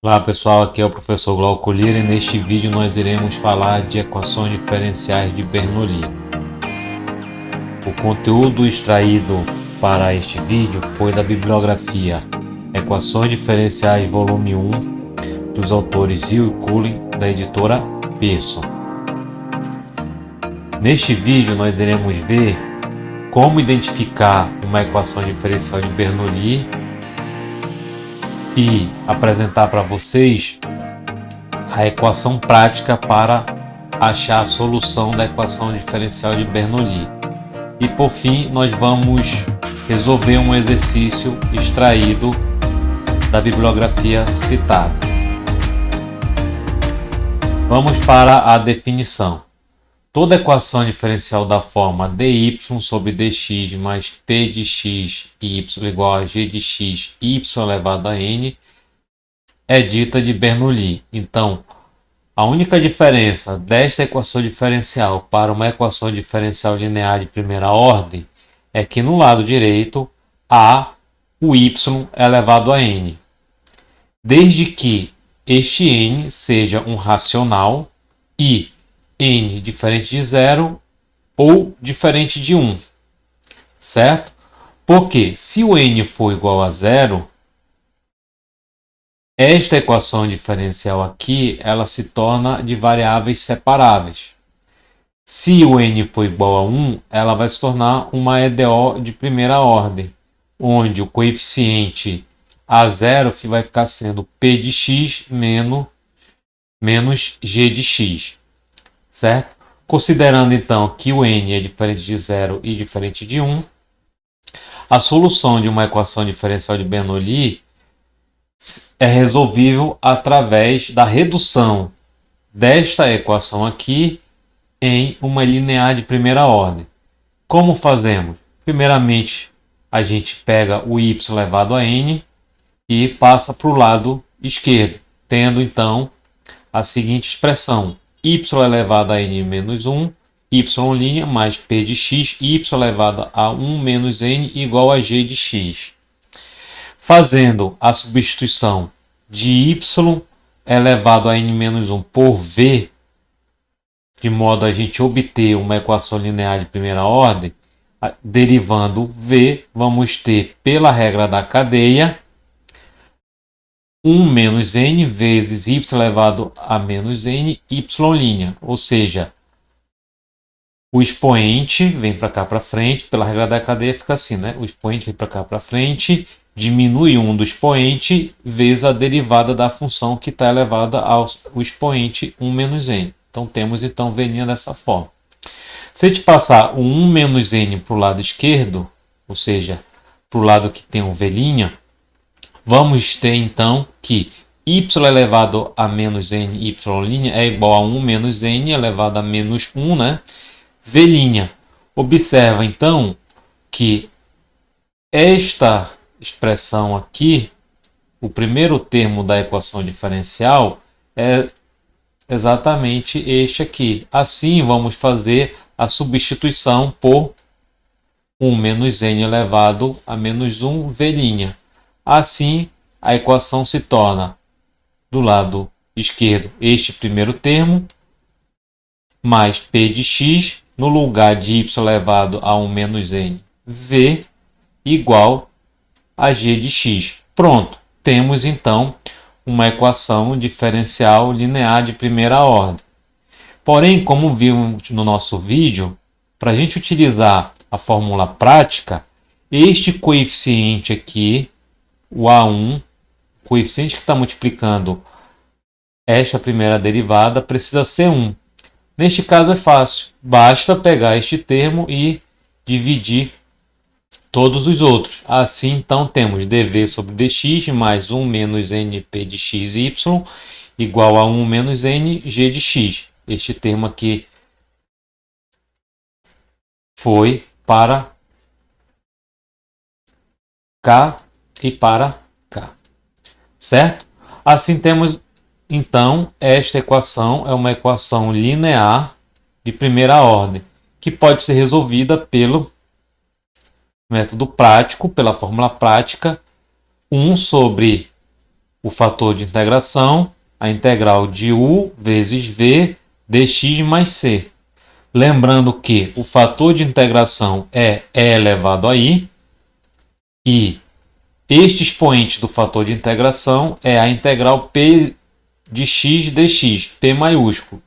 Olá pessoal, aqui é o professor Glauco Lira e neste vídeo nós iremos falar de equações diferenciais de Bernoulli. O conteúdo extraído para este vídeo foi da bibliografia Equações Diferenciais volume 1 dos autores Hill e Cullen, da editora Pearson. Neste vídeo nós iremos ver como identificar uma equação diferencial de Bernoulli e apresentar para vocês a equação prática para achar a solução da equação diferencial de Bernoulli. E por fim, nós vamos resolver um exercício extraído da bibliografia citada. Vamos para a definição. Toda equação diferencial da forma dy sobre dx mais p de x e y igual a g de x e y elevado a n é dita de Bernoulli. Então, a única diferença desta equação diferencial para uma equação diferencial linear de primeira ordem é que no lado direito há o y elevado a n. Desde que este n seja um racional e n diferente de zero ou diferente de 1, certo? Porque se o n for igual a zero, esta equação diferencial aqui, ela se torna de variáveis separáveis. Se o n for igual a 1, ela vai se tornar uma EDO de primeira ordem, onde o coeficiente A0 vai ficar sendo P de x menos G de x, certo? Considerando então que o n é diferente de 0 e diferente de 1, a solução de uma equação diferencial de Bernoulli é resolvível através da redução desta equação aqui em uma linear de primeira ordem. Como fazemos? Primeiramente, a gente pega o y elevado a n e passa para o lado esquerdo, tendo então a seguinte expressão: y elevado a n menos 1, y' mais p de x, y elevado a 1 menos n igual a g de x. Fazendo a substituição de y elevado a n menos 1 por v, de modo a gente obter uma equação linear de primeira ordem, derivando v, vamos ter pela regra da cadeia 1 menos n vezes y elevado a menos n y', ou seja, o expoente vem para cá para frente, pela regra da cadeia fica assim, né? O expoente vem para cá para frente, diminui 1 do expoente vezes a derivada da função que está elevada ao expoente 1 menos n. Então temos então v' dessa forma. Se a gente passar o 1 menos n para o lado esquerdo, ou seja, para o lado que tem o v', vamos ter então que y elevado a menos n y' é igual a 1 menos n elevado a menos 1, né? V'. Observa então que esta expressão aqui, o primeiro termo da equação diferencial, é exatamente este aqui. Assim, vamos fazer a substituição por 1 menos n elevado a menos 1 v'. Assim, a equação se torna, do lado esquerdo, este primeiro termo, mais p de x, no lugar de y elevado a 1 menos n, v, igual a g de x. Pronto, temos então uma equação diferencial linear de primeira ordem. Porém, como vimos no nosso vídeo, para a gente utilizar a fórmula prática, este coeficiente aqui, o A1, o coeficiente que está multiplicando esta primeira derivada, precisa ser 1. Neste caso é fácil, basta pegar este termo e dividir todos os outros. Assim, então, temos dv sobre dx mais 1 menos np de xy igual a 1 menos n g de x. Este termo aqui foi para K e para K, certo? Assim, temos então esta equação é uma equação linear de primeira ordem, que pode ser resolvida pelo método prático, pela fórmula prática, 1 sobre o fator de integração, a integral de u vezes v dx mais c. Lembrando que o fator de integração é e elevado a i, e este expoente do fator de integração é a integral p de x dx, p maiúsculo,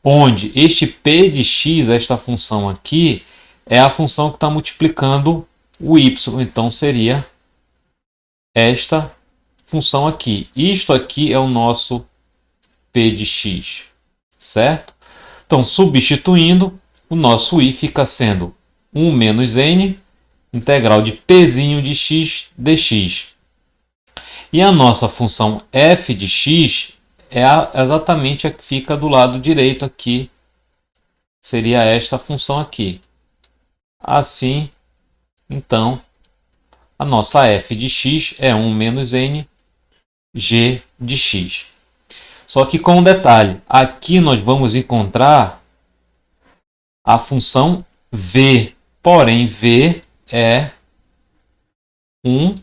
onde este p de x, esta função aqui, é a função que está multiplicando o y, então seria esta função aqui. Isto aqui é o nosso p de x, certo? Então, substituindo, o nosso i fica sendo 1 menos n, integral de pzinho de x dx. E a nossa função f de x é exatamente a que fica do lado direito aqui. Seria esta função aqui. Assim, então, a nossa f de x é 1 menos n g de x. Só que com um detalhe, aqui nós vamos encontrar a função v, porém v é 1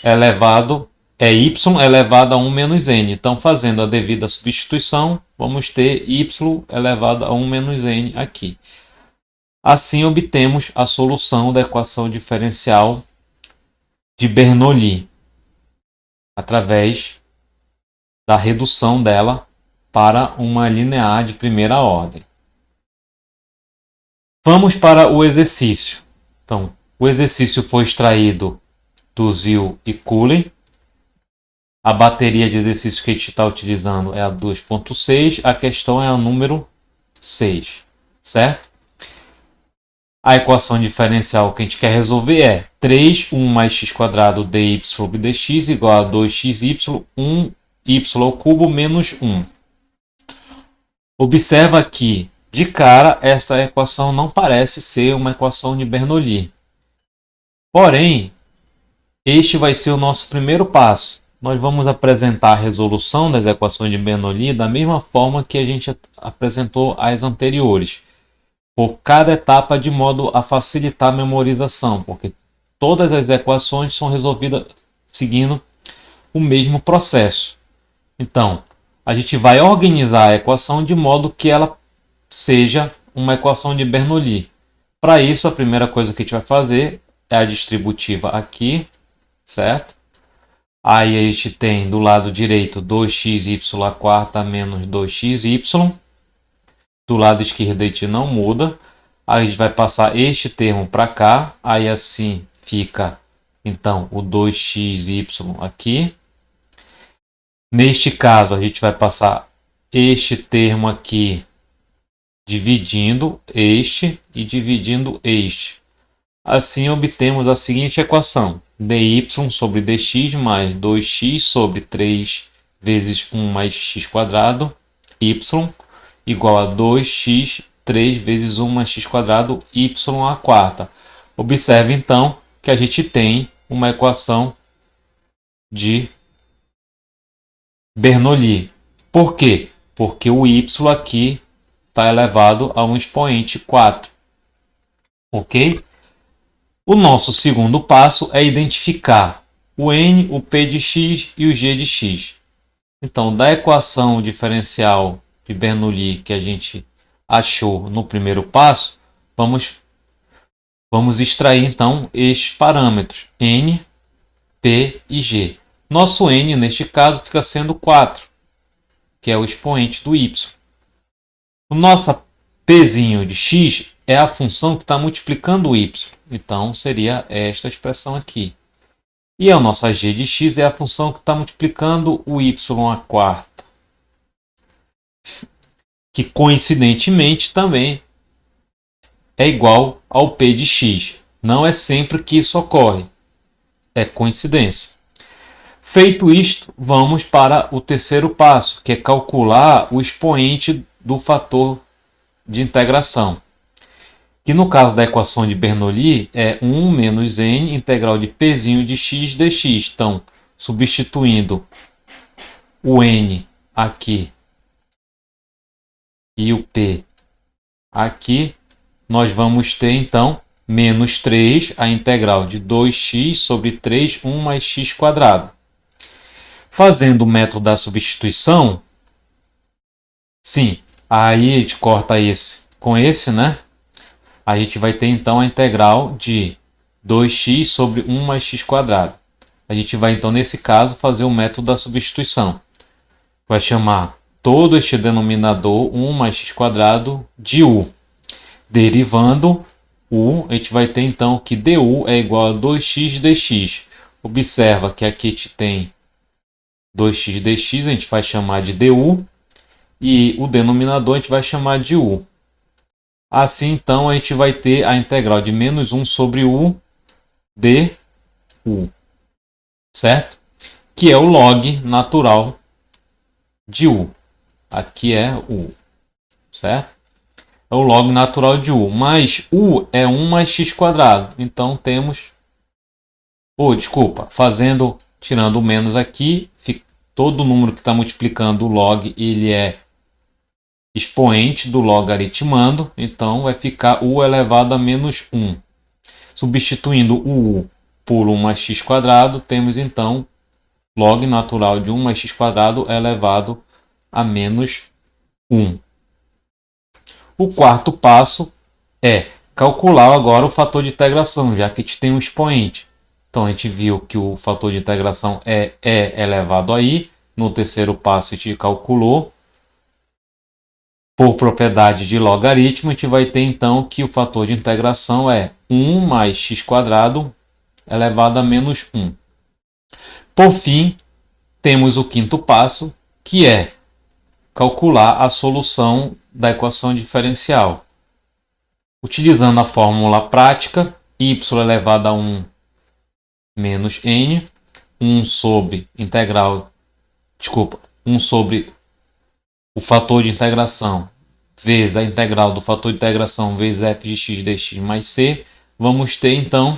elevado, é y elevado a 1 menos n. Então, fazendo a devida substituição, vamos ter y elevado a 1 menos n aqui. Assim, obtemos a solução da equação diferencial de Bernoulli, através da redução dela para uma linear de primeira ordem. Vamos para o exercício. Então, o exercício foi extraído do Zill e Cooley. A bateria de exercícios que a gente está utilizando é a 2.6, a questão é a número 6, certo? A equação diferencial que a gente quer resolver é 3, 1 mais x² dy sobre dx igual a 2xy, 1y ao cubo menos 1. Observa que, de cara, esta equação não parece ser uma equação de Bernoulli. Porém, este vai ser o nosso primeiro passo. Nós vamos apresentar a resolução das equações de Bernoulli da mesma forma que a gente apresentou as anteriores, por cada etapa, de modo a facilitar a memorização, porque todas as equações são resolvidas seguindo o mesmo processo. Então, a gente vai organizar a equação de modo que ela seja uma equação de Bernoulli. Para isso, a primeira coisa que a gente vai fazer é a distributiva aqui, certo? Aí a gente tem do lado direito 2xy² menos 2xy. Do lado esquerdo a gente não muda. Aí a gente vai passar este termo para cá. Aí assim fica então o 2xy aqui. Neste caso a gente vai passar este termo aqui dividindo este e dividindo este. Assim obtemos a seguinte equação: dy sobre dx mais 2x sobre 3 vezes 1 mais x² y igual a 2x 3 vezes 1 mais x² y à quarta. Observe então que a gente tem uma equação de Bernoulli. Por quê? Porque o y aqui está elevado a um expoente 4. Ok? O nosso segundo passo é identificar o n, o p de x e o g de x. Então, da equação diferencial de Bernoulli que a gente achou no primeiro passo, vamos extrair então estes parâmetros, n, p e g. Nosso n, neste caso, fica sendo 4, que é o expoente do y. O nosso pzinho de x é a função que está multiplicando o y. Então, seria esta expressão aqui. E a nossa g de x é a função que está multiplicando o y à quarta. Que, coincidentemente, também é igual ao p de x. Não é sempre que isso ocorre. É coincidência. Feito isto, vamos para o terceiro passo, que é calcular o expoente do fator de integração, que no caso da equação de Bernoulli é 1 menos n integral de pzinho de x dx. Então, substituindo o n aqui e o p aqui, nós vamos ter então menos 3 a integral de 2x sobre 3, 1 mais x². Fazendo o método da substituição, sim, aí a gente corta esse com esse, né? A gente vai ter então a integral de 2x sobre 1 mais x quadrado. A gente vai então, nesse caso, fazer o método da substituição. Vai chamar todo este denominador 1 mais x quadrado de u. Derivando u, a gente vai ter então que du é igual a 2x dx. Observa que aqui a gente tem 2x dx, a gente vai chamar de du. E o denominador a gente vai chamar de u. Assim, então, a gente vai ter a integral de menos 1 sobre u du, certo? Que é o log natural de u. Aqui é u, certo? É o log natural de u. Mas u é 1 mais x quadrado. Então, temos... tirando o menos aqui, todo número que está multiplicando o log, ele é expoente do logaritmando, então vai ficar u elevado a menos 1. Substituindo o u por 1 mais x quadrado, temos então log natural de 1 mais x quadrado elevado a menos 1. O quarto passo é calcular agora o fator de integração, já que a gente tem um expoente. Então a gente viu que o fator de integração é elevado a i. No terceiro passo a gente calculou. Por propriedade de logaritmo, a gente vai ter então que o fator de integração é 1 mais x quadrado elevado a menos 1. Por fim, temos o quinto passo, que é calcular a solução da equação diferencial. Utilizando a fórmula prática, y elevado a 1 menos n, 1 sobre o fator de integração vezes a integral do fator de integração vezes f de x dx mais c, vamos ter então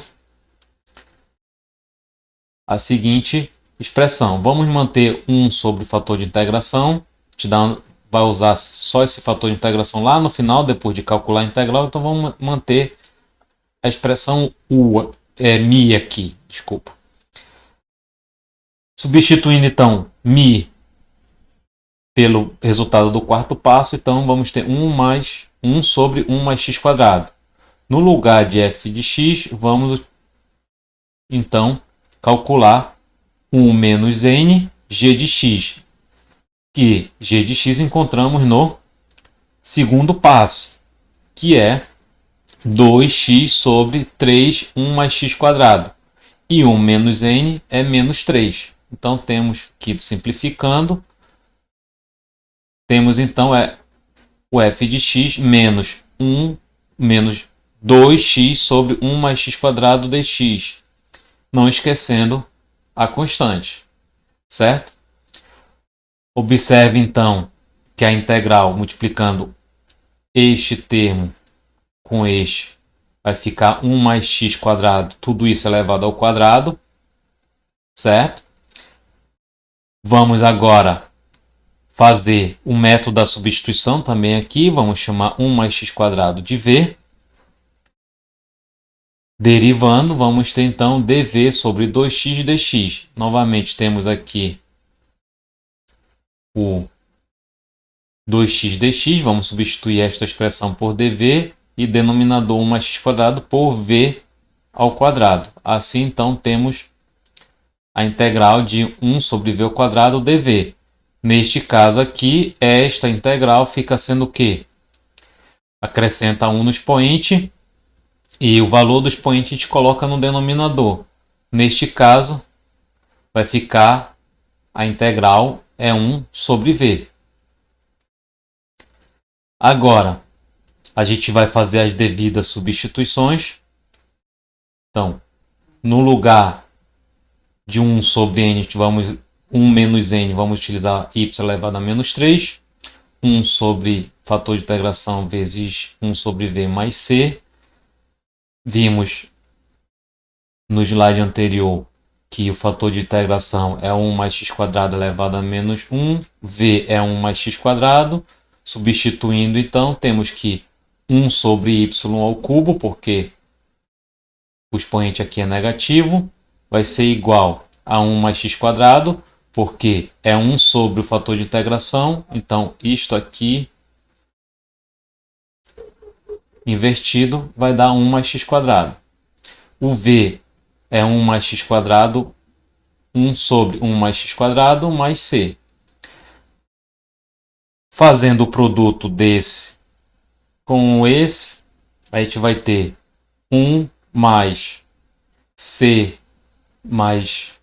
a seguinte expressão. Vamos manter 1 sobre o fator de integração, vai usar só esse fator de integração lá no final, depois de calcular a integral, então vamos manter a expressão mi aqui, desculpa. Substituindo então mi pelo resultado do quarto passo, então vamos ter 1 sobre 1 mais x quadrado. No lugar de f de x, vamos então calcular 1 menos n g de x, que g de x encontramos no segundo passo, que é 2x sobre 3, 1 mais x quadrado. E 1 menos n é menos 3. Então temos que, simplificando, temos então o f de x menos 2x sobre 1 mais x quadrado dx. Não esquecendo a constante, certo? Observe então que a integral multiplicando este termo com este vai ficar 1 mais x quadrado, tudo isso elevado ao quadrado, certo? Vamos agora fazer o método da substituição também aqui, vamos chamar 1 mais x quadrado de v. Derivando, vamos ter então dv sobre 2x dx. Novamente temos aqui o 2x dx, vamos substituir esta expressão por dv e denominador 1 mais x quadrado por v ao quadrado. Assim então temos a integral de 1 sobre v ao quadrado dv. Neste caso aqui, esta integral fica sendo o quê? Acrescenta 1 no expoente e o valor do expoente a gente coloca no denominador. Neste caso, vai ficar a integral é 1 sobre v. Agora, a gente vai fazer as devidas substituições. Então, no lugar de 1 sobre n, 1 menos n, vamos utilizar y elevado a menos 3. 1 sobre fator de integração vezes 1 sobre v mais c. Vimos no slide anterior que o fator de integração é 1 mais x quadrado elevado a menos 1. V é 1 mais x quadrado. Substituindo, então, temos que 1 sobre y ao cubo, porque o expoente aqui é negativo, vai ser igual a 1 mais x quadrado. porque é 1 sobre o fator de integração, então isto aqui invertido vai dar 1 mais x². O v é 1 mais x², 1 sobre 1 mais x² mais c. Fazendo o produto desse com esse, a gente vai ter 1 mais c mais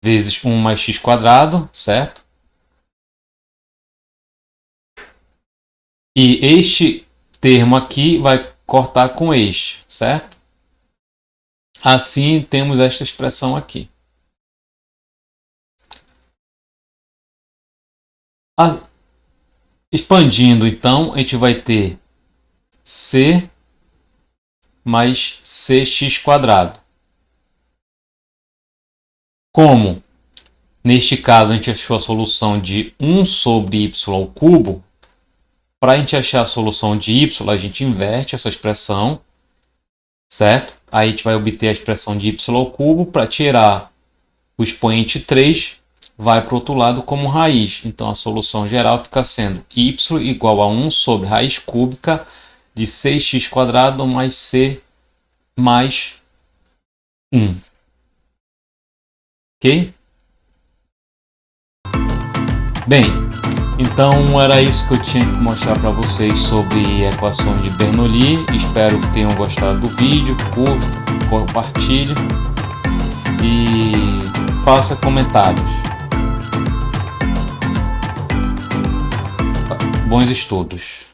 vezes 1 mais x², certo? E este termo aqui vai cortar com este, certo? Assim, temos esta expressão aqui. Expandindo, então, a gente vai ter c mais cx². Como, neste caso, a gente achou a solução de 1 sobre y ao cubo, para a gente achar a solução de y, a gente inverte essa expressão, certo? Aí a gente vai obter a expressão de y ao cubo. Para tirar o expoente 3, vai para o outro lado como raiz. Então a solução geral fica sendo y igual a 1 sobre raiz cúbica de 6x² mais c mais 1. Ok? Bem, então era isso que eu tinha que mostrar para vocês sobre equações de Bernoulli. Espero que tenham gostado do vídeo. Curta, compartilhe e faça comentários. Bons estudos!